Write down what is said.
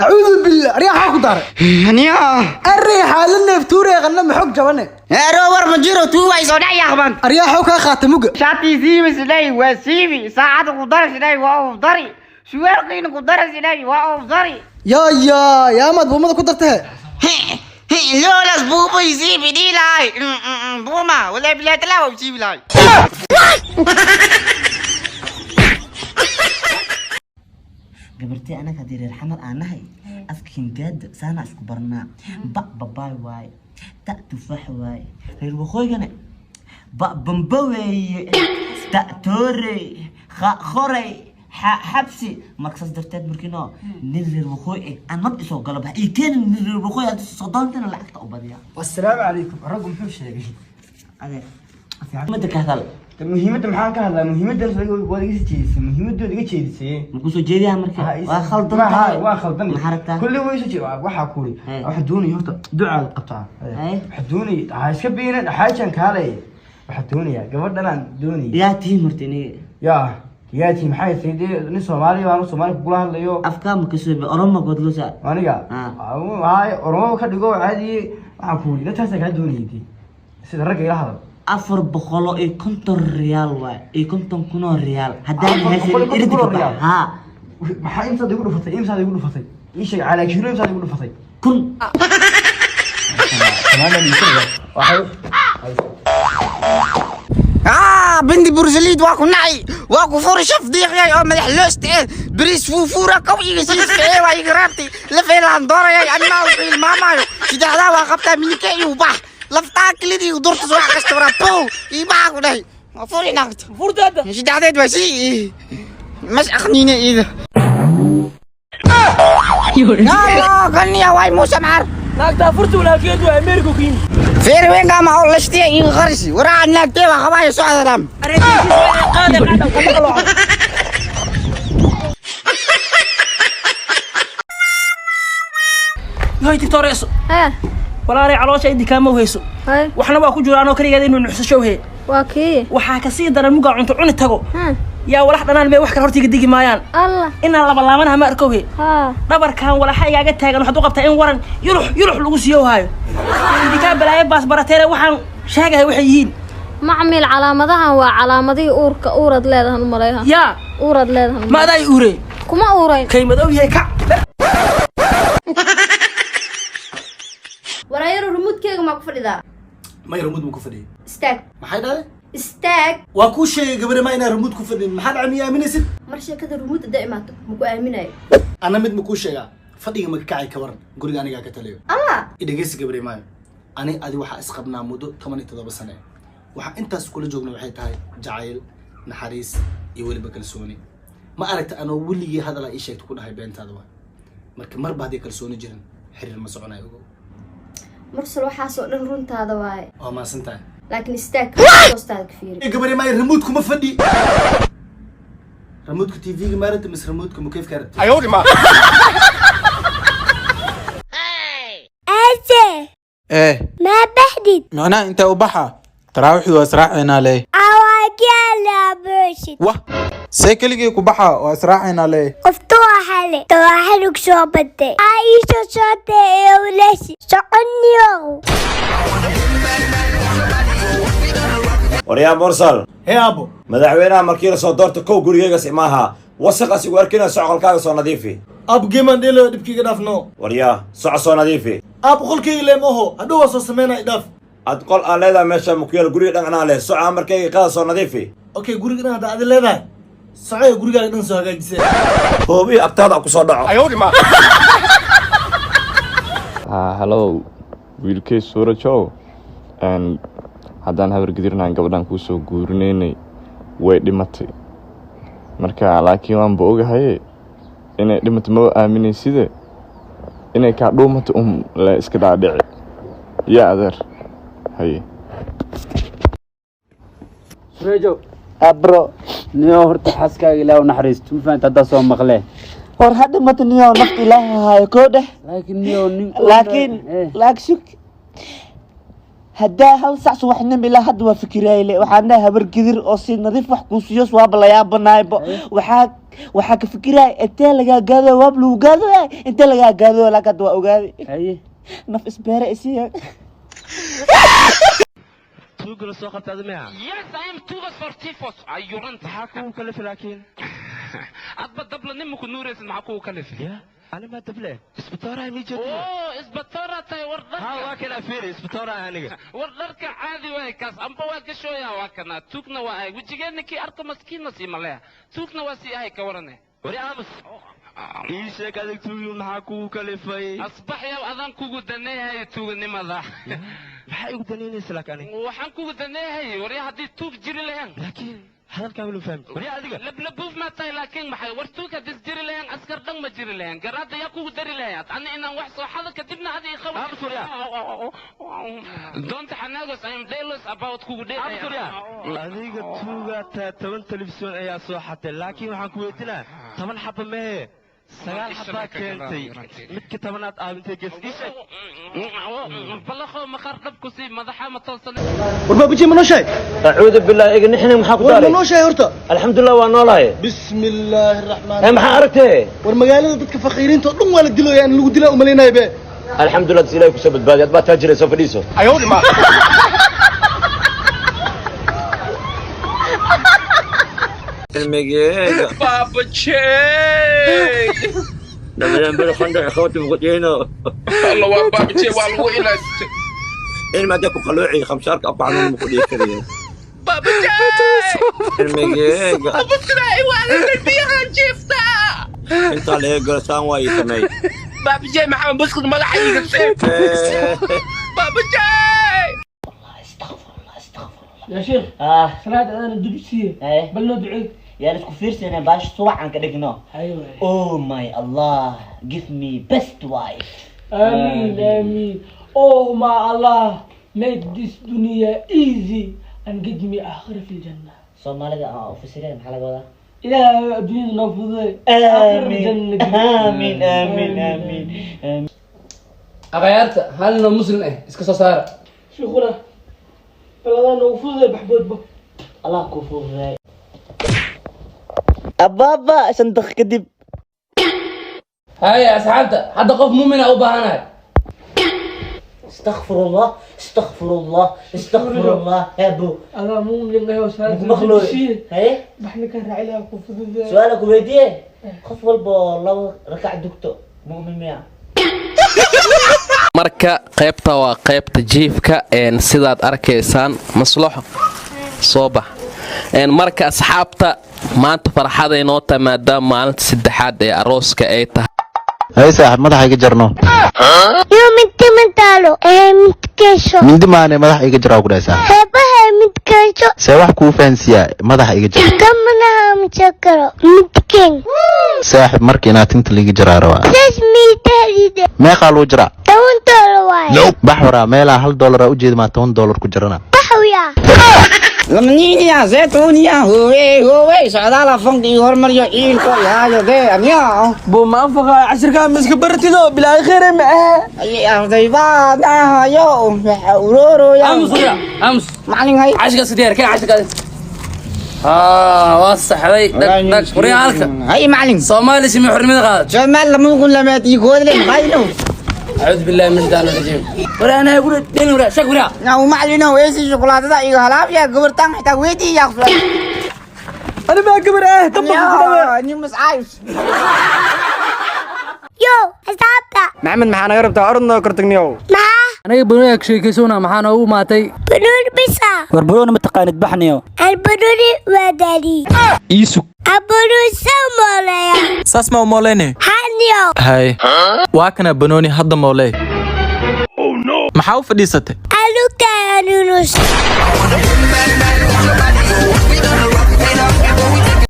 أعوذ بالله ريحة خضار هنيا الريحة لنا فتوري غنم حق جوانا روور مجيرو تو واي صدع يا أخوان ريحة حق خاتمك شاتي سيبي سلاي وسيبي ساعات قدر سلاي وأفضري شوير قين قدر سلاي وأفضري يا مد بوما قدرتها لولا بوبو يسيبي دي لاي بوما ولا بلا تلاوة يسيبي لاي gabartay anaga hadii reer xamar aan nahay afkiin gaad saana isku barnaa babaay waay ta tufaax waay reer waqooyigana bambaweeye ta toore khoray xabsi markaas darteed markino nin reer waqooyi aan mad isoo galaba ay keen nin reer waqooyi aad soo doontaan lacagta u badiya والسلام عليكم رقم muxuu sheegay mada ka hadal muhiimadda maxaan ka hadlaa muhiimadda waa iga jeedisay muhiimadda iga jeedisay ma ku soo jeediyaa marka waa khaldan waa khaldan maxarata kulli way soo jeedaa waxa ku ri waxa doonay horta ducaad qabtaa waxa doonay ha iska beena xaajan kaalay waxa doonaya gabadhan aan doonay yaa tii martini yaa tii maxay sayday nin Soomaali waan Soomaali kula hadlayo afka ma ka soo be oromo godlosa aniga waay oromo ka dhigo caadi waxa ku ri intaas ka doonaydi sida rag ila hadal afar boqolo ee konton riyaal waa ee konton kuno riyaal haddaan haysan iridka ha maxay inta digu dhufatay ii sheeg cala kilo inta digu dhufatay kun بنتي بورسليد واكو نعي واكو فور شف ضيق يا ملح لوست بريس فوفورة قوي يسيس في واي قرابتي لفين اندورا يا انا وفي الماما سيدا هذا واقفتا ميكي وبح لفتاك لدي ودورت سواء كستورا بو يباكو داي فوري ناقت فور دادا سيدا هذا دوسي مش اخنيني ايده لا غني يا واي موسى معر ناقتا فرت ولا كيدو امريكو كين فير وين قام اقول لشتي ينغرسي ورا ناقتي وخبايا سعد رام هاي تكتوريسو ولا ري علوش عندي كام وهيسو waxna waa ku jiraan oo kaliya inuu nuxsasho he waa kii waxa ka sii daran muga cunto cuni tago yaa walax dhanaan may wax kale hortiga digi maayaan allah inaan laba laabanaha ma arko he dhabarkan walaxa igaaga taagan waxa uu qabtaa in waran yulux lagu siiyo haayo indii ka balaaye baas barateere waxaan sheegay waxay yihiin macmil calaamadahan waa calaamadii uurad leedahan u maleeyaha yaa uurad leedahan ma aday uure kuma uureyn kaymadow yahay ka walaayaro rumudkeega ma ku fadhidaa ما يرمود مكفدي istaag ما حد هذا istaag واكو شيء قبل ما ينا رمود كفدي ما حد عمي امين يسد mar sheekada rumudda daaimaato maku aaminayo انا مد مكو شيء فدي ما كعي كورن قولي انا قاعد كتليو allah idageysi gabar ma ani adi waxa isqabnaa muddo 17 sano waxa intaas kula joogno waxay tahay jacayl naxariis iyo waliba kalsooni ma aragta anoo weligii hadal ay sheegto ku dhahay beentaada waa marka mar baad kalsooni jirin xiriir ma soconayo mursal waxa soo dhan runtaada waaye oo ma santahay laakiin istaag hoostaada ka fiiri gabar ma remote kuma fadhi remote ku TV ga maarata mis remote ku kayf karat ayoodi ma ما بحدد معناه انت وبحا تراوح واسراعنا ليه عواقيا برشد واه سيكلي كبحا واسراعنا ليه افتوح علي تواحدك شوبتي عايشة شوتي اولاشي شعنيو وريا مرسل هي ابو مدحوينها markii la soo doorto kow gurigeyga simaaha wasaqas igu arkina socodkaaga soo nadiifi اب جيمان ديلو دبكيga dhaafno wariya soo nadiifi اب qolkayga leemaho hadhow soo sameeyna idhaaf ad qol aan leedahay meesha mukiyal guriga dhanacna leh soo markayga qaad soo nadiifi okay guriga dhan aad leedahay socay guriga dhan soo hagaajisay hoobi agtaada ku soo dhaco ayoodi ma hello wiilkay suurajow haddaan habar gidirnaan gabadhan kuu soo guurinaynay way dhimatay marka laakiin waan ba ogahay inay dhimato ma aaminayside inay kaa dhuumato la iska dhaadhici yaa adeer haye suurajow abro niyo horta xaaskaaga ilaahu naxariisto ma fahamta haddaa soo maqlee war hadda mata niyo nafta ilaahay haayo koo dheh laakiin niyo nin laakiin haddaa hal sac subaxnimo ilaa hadda waa fikirayle waxaan dhahay habar gidir oo si nadiif wax kuu siiyo waaba la yaabanaaybo waxaa ka fikiraay intee lagaa gaado waab lagu gaado intee lagaa gaado laakiin hadda waa ogaaday naf isbeere isiya توقل السوق بتاع دميها Yes, I am too much for typhus. أيورنت. معاكو مكلف لكن أتبى دبل نمك نورس معاكو كلف. يا أنا ما دبله اسبطارة ميجي أوه اسبطارة تاي وردك. ها واكل أفيري اسبطارة هنيجا وردك عادي وهيكاس أم بواك شوية واكنا توكنا وهاي وجيجنا كي أرك مسكين نسي ملاه توكنا وسي هاي كورنة. وري أمس إيش كذا تقول معاكو كلفي أصبح يا أذان كوجو دنيا هاي توجني ماذا maxay ugu daneynaysa laakiin waxaan kugu daneehay wari hadii tuug jiri lahayn laakiin hadalka wuu fahmay wari adiga lablabuuf ma tahay laakiin maxay war tuug hadii jiri lahayn askar dhan ma jiri lahayn garaada yaa kugu dari lahayn ana inaan wax soo xada kadibna hadii khawr don't xanaagos I am jealous about kugu dheeray adiga tuuga ta 10 telefisyon ayaa soo xatay laakiin waxaan ku weydiinaa 10 xabba mee سجال حبا كنتي متك تمنات أنتي كيف إيش بلخو مخرب كوسي مذحة متصل وربا بيجي منو شيء أعوذ بالله إيه نحن محاكو داري منو شيء هرتا الحمد لله وانولاي بسم الله الرحمن الرحيم محارته والمقالة ضدك فخيرين تقولون ولا تدلو يعني لو دلو أملينا يبي الحمد لله تسيلاي كسبت بادي ما تاجري سوف ديسو أيوة ما المجيء بابا شيء لما ينبغي خندق أخوتي بقتينه الله بابا شيء والله إلى إن ما داكو قلوعي خمسارك أبع عنهم مقودي كريه بابا شيء المجيء أبو سراي وانا نبيها جفتا انت عليه قرسان واي تمي بابا شيء محمد بسكت ملا حقيقة السيف بابا شيء يا شيخ صلاة أنا الدبسية بل ندعي يا لسه كفيرسي أنا باش صوع عن كده أيوة Oh my Allah give me best wife آمين آمين Oh my Allah make this dunya easy and give me آخر في الجنة Soomaalida في سرير محل هذا إلى الدنيا نفضي آمين آمين آمين آمين أغيرت هل مسلم إيه إسكسو صار شيخنا فلا نفضي بحبود بك الله كفور أبابا صندوق كدب هاي يا أصحابته حد قف مؤمن أو بهانا استغفر الله استغفر الله استغفر الله يا ابو أنا مؤمن الله وسلام مخلوق هاي بحنا كان رعيلها كفور سؤالك ويديه خف والله ركع دكتور مؤمن مياه marka qaybta waa qaybta jiifka sidaad arkaysaan maslaxo soo bax marka asxaabta maanta farxada inoo tamaada maalinta saddexaad ee arooska ay tahay هاي صاحب مدح يجي جرنو يوم انت متالو متكشو من دمانة مدح يجي جراو كده صاحب هبها متكشو سواح كوفنسيا مدح يجي جرا كم منها متشكرو متكين صاحب مركينا تنت اللي يجي جرا روا تسمي تهديد ما قالوا جرا $1 واي بحورا ميلا $1 أوجد ما $1 كجرنا بحويا لمنيني يا زيتوني يا هوي سعدالة فنقي هرمريو إيلكو يا جدي أنيا بو ما أنفق 10 كان مسك برتدو بلا خير معاه يا ضيفات يو ورورو يا أمس يا أمس معلم هاي 10 سدير كان 10 كذا وصح هذي دك وريالك هاي معلم صومالي سمي حرمي غاد جمال لما يقول لما تيجود لي خاينو أعوذ بالله من الشيطان الرجيم ولا أنا أقول دين ولا شك ولا نو معلنا ويسي الشوكولاتة ده إيه هلا يا قبر تان حتى ويدي يا أخوي أنا ما قبر طب أنا مش عايش يو أصحابتا محمد maxaa naga rabtaa orodna kortagniyow aniga bunuug sheekaysoona maxaan ugu maatay بنور بسا warburoona ma taqaanid baxniyo البنوري وداري iisu البنور سموليا saas ma umoleyne هانيو hay waa kana banooni hadda mooley maxaa u fadhiisatay ألوكا يا نونوس